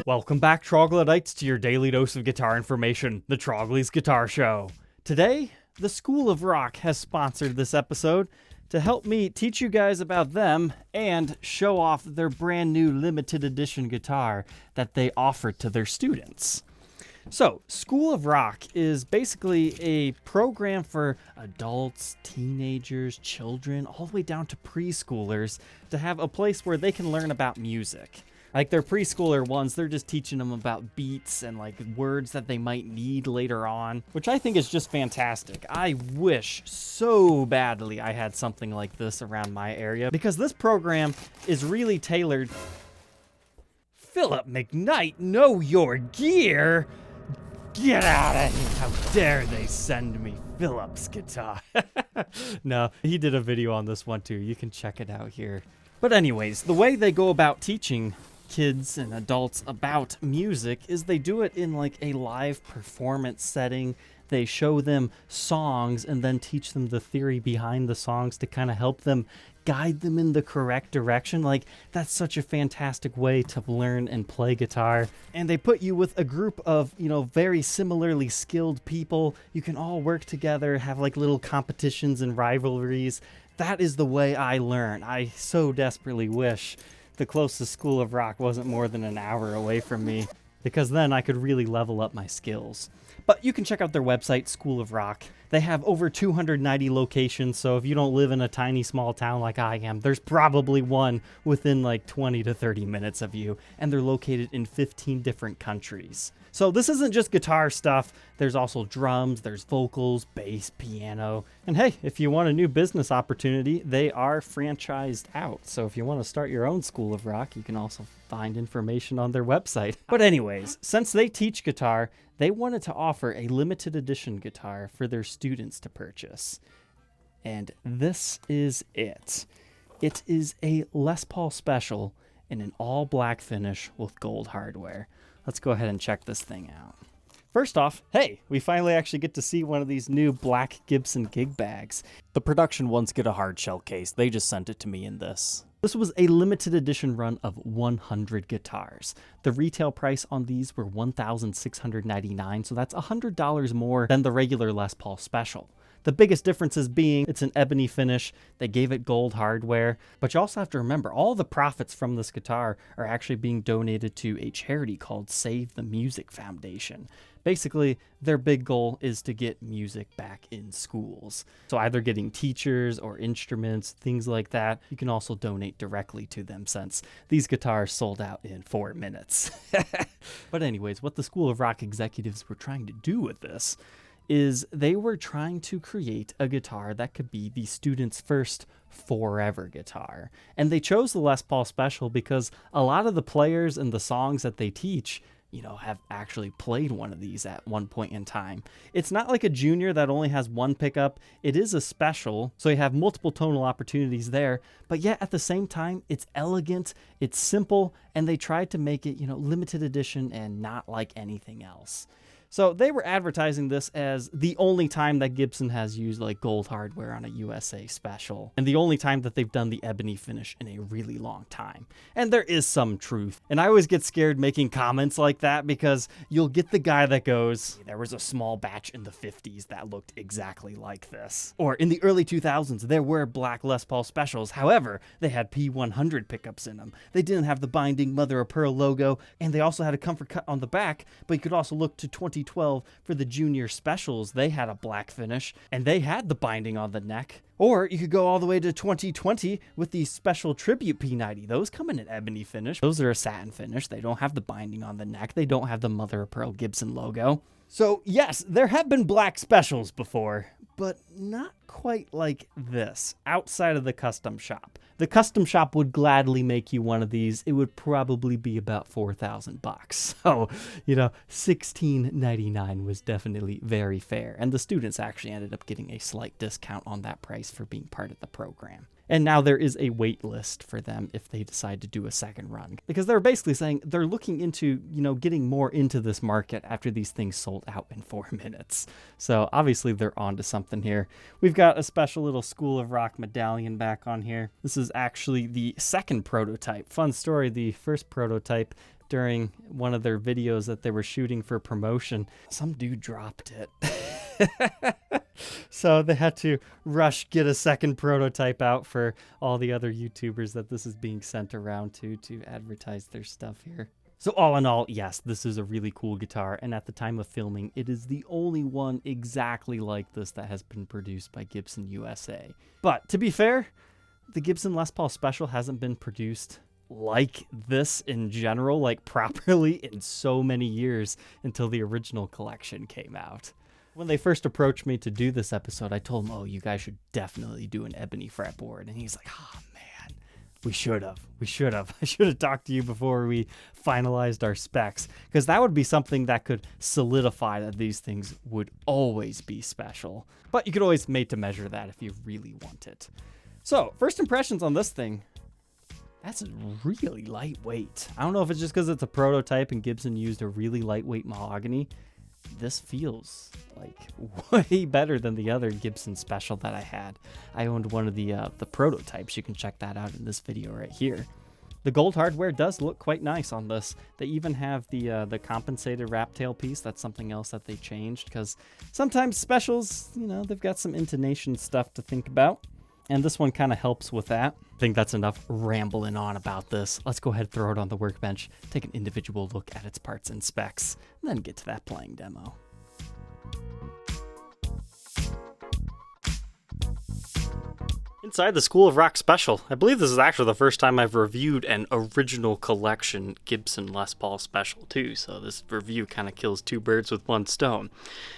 Welcome back, Troglodytes, to your daily dose of guitar information, the Trogly's Guitar Show. Today, the School of Rock has sponsored this episode to help me teach you guys about them and show off their brand new limited edition guitar that they offer to their students. So, School of Rock is basically a program for adults, teenagers, children, all the way down to preschoolers to have a place where they can learn about music. Like their preschooler ones, they're just teaching them about beats and like words that they might need later on, which I think is just fantastic. I wish so badly I had something like this around my area because this program is really tailored. Philip McKnight, know your gear! Get out of here! How dare they send me Philip's guitar? No, he did a video on this one too. You can check it out here. But anyways, the way they go about teaching kids and adults about music is they do it in like a live performance setting. They show them songs and then teach them the theory behind the songs to kind of help them guide them in the correct direction. Like, that's such a fantastic way to learn and play guitar. And they put you with a group of, very similarly skilled people. You can all work together, have like little competitions and rivalries. That is the way I learn. I so desperately wish the closest School of Rock wasn't more than an hour away from me, because then I could really level up my skills. But you can check out their website, School of Rock. They have over 290 locations, so if you don't live in a tiny small town like I am, there's probably one within like 20 to 30 minutes of you, and they're located in 15 different countries. So this isn't just guitar stuff. There's also drums, there's vocals, bass, piano. And hey, if you want a new business opportunity, they are franchised out. So if you want to start your own School of Rock, you can also find information on their website. But anyways, since they teach guitar, they wanted to offer a limited edition guitar for their students to purchase. And this is it. It is a Les Paul Special in an all black finish with gold hardware. Let's go ahead and check this thing out. First off, hey, we finally actually get to see one of these new black Gibson gig bags. The production ones get a hard shell case. They just sent it to me in this. This was a limited edition run of 100 guitars. The retail price on these were $1,699, so that's $100 more than the regular Les Paul Special. The biggest differences being it's an ebony finish, they gave it gold hardware, but you also have to remember all the profits from this guitar are actually being donated to a charity called Save the Music Foundation. Basically, their big goal is to get music back in schools. So either getting teachers or instruments, things like that. You can also donate directly to them since these guitars sold out in 4 minutes. But anyways, what the School of Rock executives were trying to do with this is they were trying to create a guitar that could be the student's first forever guitar. And they chose the Les Paul Special because a lot of the players and the songs that they teach, have actually played one of these at one point in time. It's not like a junior that only has one pickup. It is a special, so you have multiple tonal opportunities there, but yet at the same time, it's elegant, it's simple, and they tried to make it, limited edition and not like anything else. So they were advertising this as the only time that Gibson has used like gold hardware on a USA special, and the only time that they've done the ebony finish in a really long time. And there is some truth. And I always get scared making comments like that because you'll get the guy that goes, there was a small batch in the 50s that looked exactly like this. Or in the early 2000s, there were black Les Paul Specials. However, they had P100 pickups in them. They didn't have the binding mother of pearl logo, and they also had a comfort cut on the back, but you could also look to 2012 for the junior specials. They had a black finish and they had the binding on the neck. Or you could go all the way to 2020 with the special tribute P90. Those come in an ebony finish. Those are a satin finish. They don't have the binding on the neck. They don't have the mother of pearl Gibson logo. So yes, there have been black specials before, but not quite like this outside of the custom shop. The custom shop would gladly make you one of these. It would probably be about $4,000. So, $1,699 was definitely very fair. And the students actually ended up getting a slight discount on that price for being part of the program. And now there is a wait list for them if they decide to do a second run. Because they're basically saying they're looking into, getting more into this market after these things sold out in 4 minutes. So obviously they're onto something here. We've got a special little School of Rock medallion back on here. This is is actually the second prototype. Fun story, the first prototype, during one of their videos that they were shooting for promotion, some dude dropped it. So they had to rush, get a second prototype out for all the other YouTubers that this is being sent around to advertise their stuff here. So all in all, yes, this is a really cool guitar, and at the time of filming, it is the only one exactly like this that has been produced by Gibson USA. But to be fair, the Gibson Les Paul Special hasn't been produced like this in general, like properly, in so many years until the original collection came out. When they first approached me to do this episode, I told them, oh, you guys should definitely do an ebony fretboard. And he's like, oh, man, we should have. I should have talked to you before we finalized our specs, because that would be something that could solidify that these things would always be special. But you could always made to measure that if you really want it. So, first impressions on this thing. That's really lightweight. I don't know if it's just because it's a prototype and Gibson used a really lightweight mahogany. This feels like way better than the other Gibson Special that I had. I owned one of the prototypes. You can check that out in this video right here. The gold hardware does look quite nice on this. They even have the compensated wrap tail piece. That's something else that they changed, because sometimes specials, you know, they've got some intonation stuff to think about. And this one kind of helps with that. I think that's enough rambling on about this. Let's go ahead and throw it on the workbench, take an individual look at its parts and specs, and then get to that playing demo. Inside the School of Rock Special, I believe this is actually the first time I've reviewed an original collection Gibson Les Paul Special too, so this review kind of kills two birds with one stone.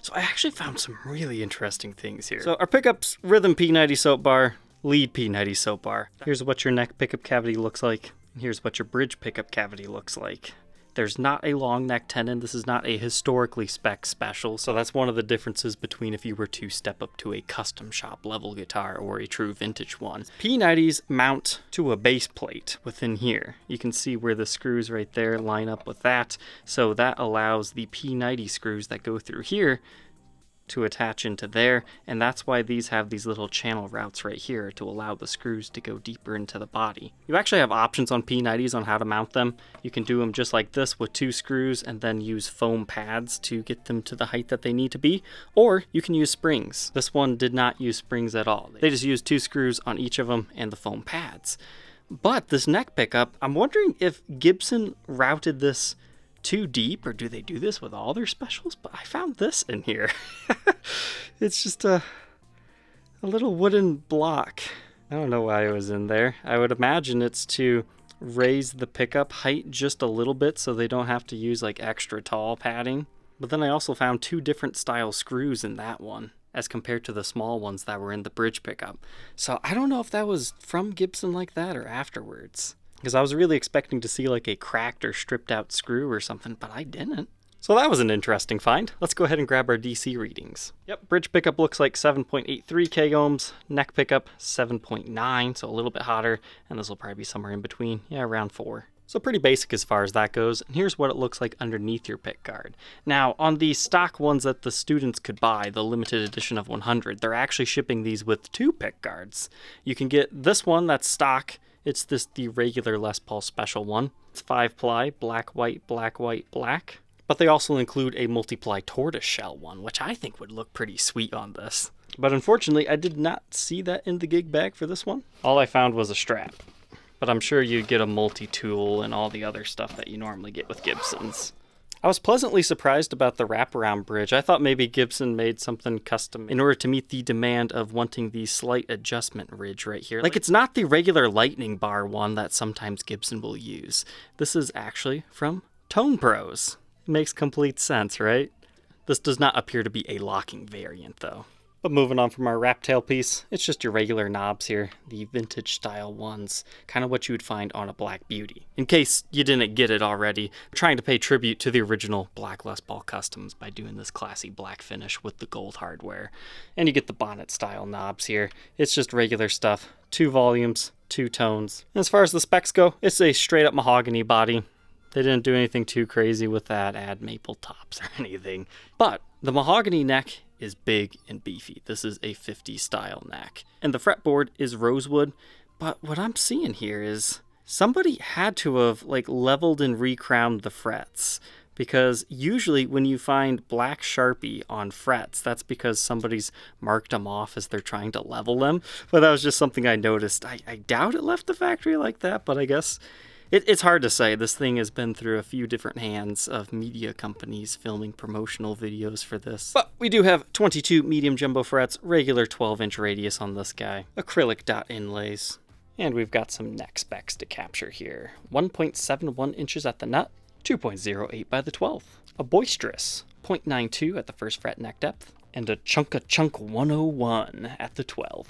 So I actually found some really interesting things here. So our pickups, rhythm P90 soap bar, lead P90 soap bar. Here's what your neck pickup cavity looks like, and here's what your bridge pickup cavity looks like. There's not a long neck tenon. This is not a historically spec special, so that's one of the differences between if you were to step up to a custom shop level guitar or a true vintage one. P90s mount to a base plate within here. You can see where the screws right there line up with that, so that allows the P90 screws that go through here to attach into there, and that's why these have these little channel routes right here to allow the screws to go deeper into the body. You actually have options on P90s on how to mount them. You can do them just like this with two screws and then use foam pads to get them to the height that they need to be, or you can use springs. This one did not use springs at all. They just used two screws on each of them and the foam pads. But this neck pickup, I'm wondering if Gibson routed this too deep, or do they do this with all their specials? But I found this in here. It's just a little wooden block. I don't know why it was in there. I would imagine it's to raise the pickup height just a little bit so they don't have to use like extra tall padding. But then I also found two different style screws in that one as compared to the small ones that were in the bridge pickup. So I don't know if that was from Gibson like that or afterwards, because I was really expecting to see like a cracked or stripped out screw or something, but I didn't. So that was an interesting find. Let's go ahead and grab our DC readings. Yep, bridge pickup looks like 7.83 k ohms, neck pickup 7.9, so a little bit hotter, and this will probably be somewhere in between, yeah, around 4. So pretty basic as far as that goes, and here's what it looks like underneath your pick guard. Now, on the stock ones that the students could buy, the limited edition of 100, they're actually shipping these with two pick guards. You can get this one that's stock. It's the regular Les Paul Special one. It's 5-ply, black, white, black. But they also include a multi-ply tortoise shell one, which I think would look pretty sweet on this. But unfortunately, I did not see that in the gig bag for this one. All I found was a strap. But I'm sure you'd get a multi-tool and all the other stuff that you normally get with Gibsons. I was pleasantly surprised about the wraparound bridge. I thought maybe Gibson made something custom in order to meet the demand of wanting the slight adjustment ridge right here. Like, it's not the regular lightning bar one that sometimes Gibson will use. This is actually from Tone Pros. It makes complete sense, right? This does not appear to be a locking variant, though. But moving on from our wrap tail piece, it's just your regular knobs here, the vintage style ones, kind of what you would find on a Black Beauty. In case you didn't get it already, I'm trying to pay tribute to the original Black Les Paul Customs by doing this classy black finish with the gold hardware. And you get the bonnet style knobs here. It's just regular stuff, 2 volumes, 2 tones. And as far as the specs go, it's a straight up mahogany body. They didn't do anything too crazy with that, add maple tops or anything. But the mahogany neck is big and beefy. This is a 50 style neck. And the fretboard is rosewood, But what I'm seeing here is somebody had to have like leveled and recrowned the frets, because usually when you find black Sharpie on frets, that's because somebody's marked them off as they're trying to level them. But that was just something I noticed. I doubt it left the factory like that, but I guess it's hard to say. This thing has been through a few different hands of media companies filming promotional videos for this. But we do have 22 medium jumbo frets, regular 12-inch radius on this guy, acrylic dot inlays, and we've got some neck specs to capture here. 1.71 inches at the nut, 2.08 by the 12th. A boisterous 0.92 at the first fret neck depth, and a chunk 101 at the 12th.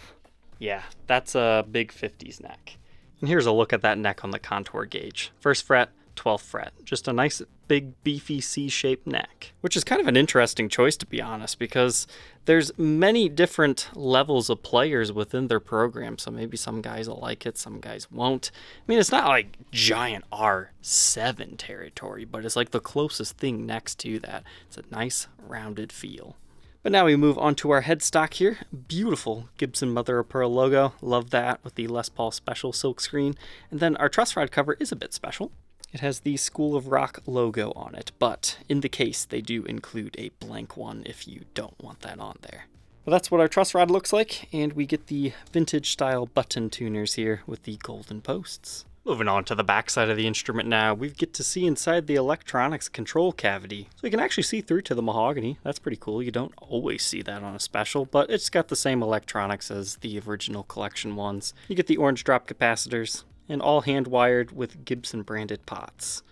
Yeah, that's a big 50s neck. And here's a look at that neck on the contour gauge. First fret, 12th fret. Just a nice, big, beefy C-shaped neck. Which is kind of an interesting choice, to be honest, because there's many different levels of players within their program. So maybe some guys will like it, some guys won't. I mean, it's not like giant R7 territory, but it's like the closest thing next to that. It's a nice, rounded feel. But now we move on to our headstock here. Beautiful Gibson mother of pearl logo. Love that with the Les Paul Special silk screen. And then our truss rod cover is a bit special. It has the School of Rock logo on it, but in the case they do include a blank one if you don't want that on there. Well, that's what our truss rod looks like, and we get the vintage style button tuners here with the golden posts. Moving on to the back side of the instrument now, we get to see inside the electronics control cavity. So you can actually see through to the mahogany. That's pretty cool. You don't always see that on a special, but it's got the same electronics as the original collection ones. You get the orange drop capacitors, and all hand-wired with Gibson branded pots.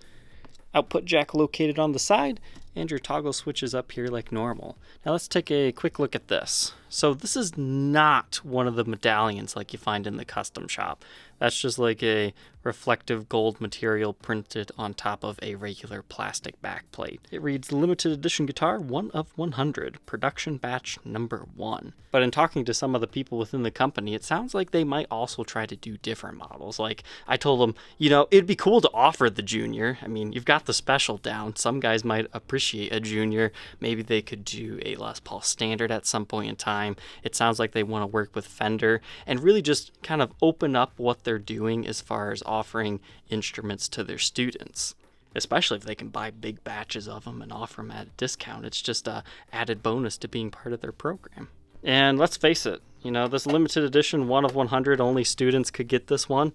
Output jack located on the side, and your toggle switches up here like normal. Now let's take a quick look at this. So this is not one of the medallions like you find in the custom shop. That's just like a reflective gold material printed on top of a regular plastic backplate. It reads limited edition guitar 1 of 100, production batch number 1. But in talking to some of the people within the company, it sounds like they might also try to do different models. Like I told them, you know, it'd be cool to offer the junior. I mean, you've got the special down. Some guys might appreciate a junior. Maybe they could do a Les Paul standard at some point in time. It sounds like they want to work with Fender and really just kind of open up what they're doing as far as offering instruments to their students. Especially if they can buy big batches of them and offer them at a discount. It's just a added bonus to being part of their program. And let's face it, you know, this limited edition 1 of 100, only students could get this one.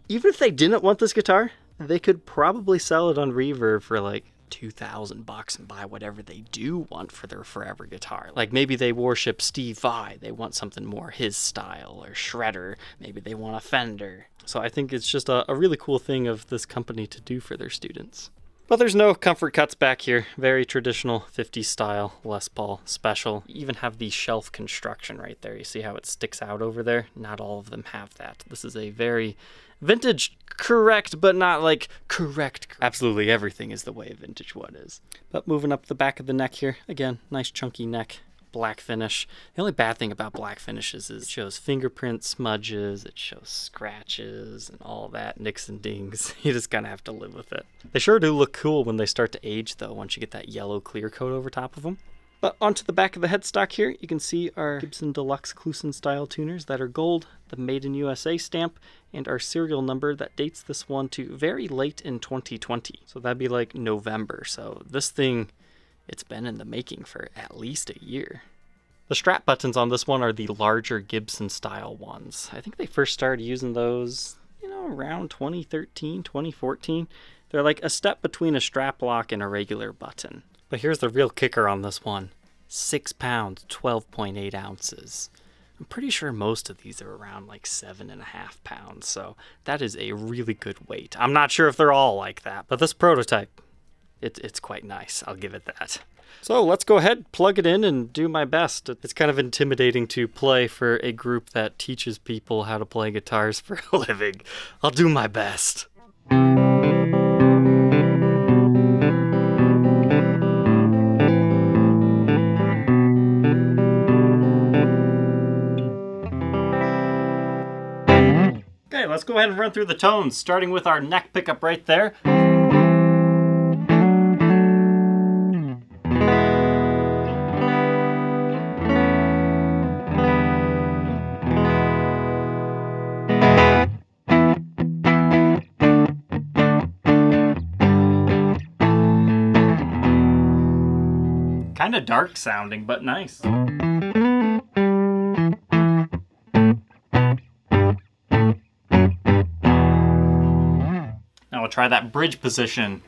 Even if they didn't want this guitar, they could probably sell it on Reverb for like $2,000 and buy whatever they do want for their forever guitar. Like maybe they worship Steve Vai, they want something more his style, or Shredder, maybe they want a Fender. So I think it's just a really cool thing of this company to do for their students. But there's no comfort cuts back here. Very traditional 50s style Les Paul Special. You even have the shelf construction right there. You see how it sticks out over there? Not all of them have that. This is a very vintage correct, but not like correct. Absolutely everything is the way a vintage wood is. But moving up the back of the neck here, again, nice chunky neck. Black finish. The only bad thing about black finishes is it shows fingerprint smudges, it shows scratches and all that nicks and dings. You just kind of have to live with it. They sure do look cool when they start to age though, once you get that yellow clear coat over top of them. But onto the back of the headstock here, you can see our Gibson Deluxe Kluson style tuners that are gold, the Made in USA stamp, and our serial number that dates this one to very late in 2020. So that'd be like November. So this thing, it's been in the making for at least a year. The strap buttons on this one are the larger Gibson style ones. I think they first started using those, you know, around 2013, 2014. They're like a step between a strap lock and a regular button. But here's the real kicker on this one. 6 pounds, 12.8 ounces. I'm pretty sure most of these are around like 7.5 pounds, so that is a really good weight. I'm not sure if they're all like that, but this prototype, it's quite nice. I'll give it that. So let's go ahead, plug it in, and do my best. It's kind of intimidating to play for a group that teaches people how to play guitars for a living. I'll do my best. Okay, let's go ahead and run through the tones, starting with our neck pickup right there. Kind of dark sounding, but nice. Now we'll try that bridge position.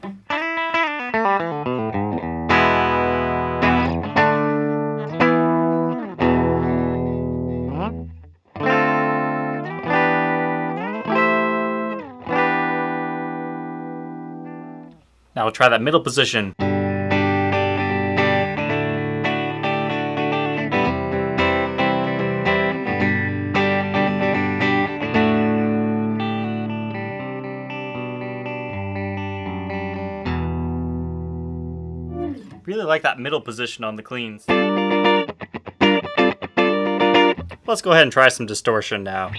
Now we'll try that middle position. Really like that middle position on the cleans. Let's go ahead and try some distortion now.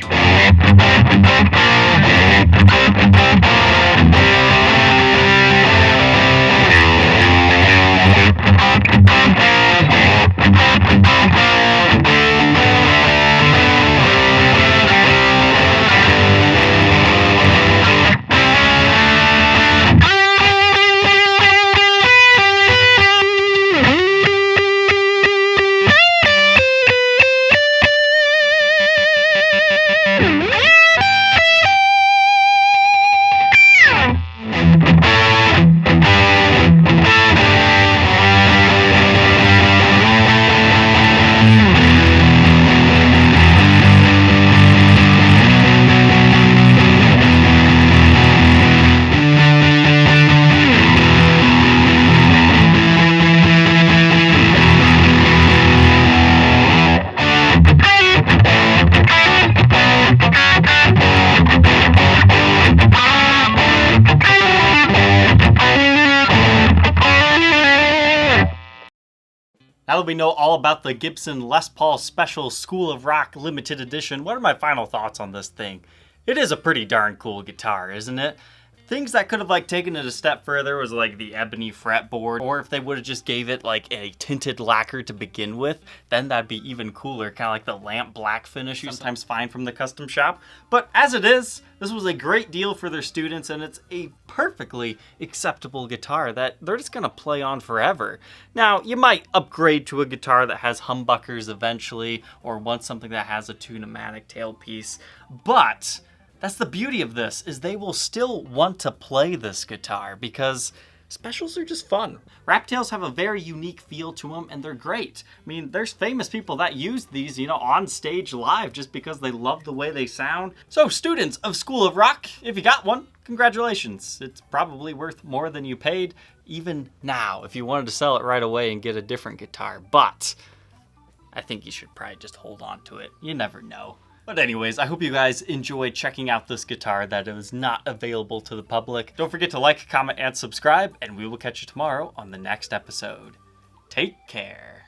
Now that we know all about the Gibson Les Paul Special School of Rock Limited Edition, what are my final thoughts on this thing? It is a pretty darn cool guitar, isn't it? Things that could have taken it a step further was the ebony fretboard, or if they would have just gave it a tinted lacquer to begin with, then that'd be even cooler, kind of like the lamp black finish you sometimes find from the custom shop. But as it is, this was a great deal for their students, and it's a perfectly acceptable guitar that they're just gonna play on forever. Now, you might upgrade to a guitar that has humbuckers eventually, or want something that has a tune-o-matic tailpiece, but that's the beauty of this, is they will still want to play this guitar because specials are just fun. Raptails have a very unique feel to them, and they're great. I mean, there's famous people that use these, on stage live just because they love the way they sound. So students of School of Rock, if you got one, congratulations. It's probably worth more than you paid, even now, if you wanted to sell it right away and get a different guitar. But I think you should probably just hold on to it. You never know. But anyways, I hope you guys enjoyed checking out this guitar that is not available to the public. Don't forget to like, comment, and subscribe, and we will catch you tomorrow on the next episode. Take care.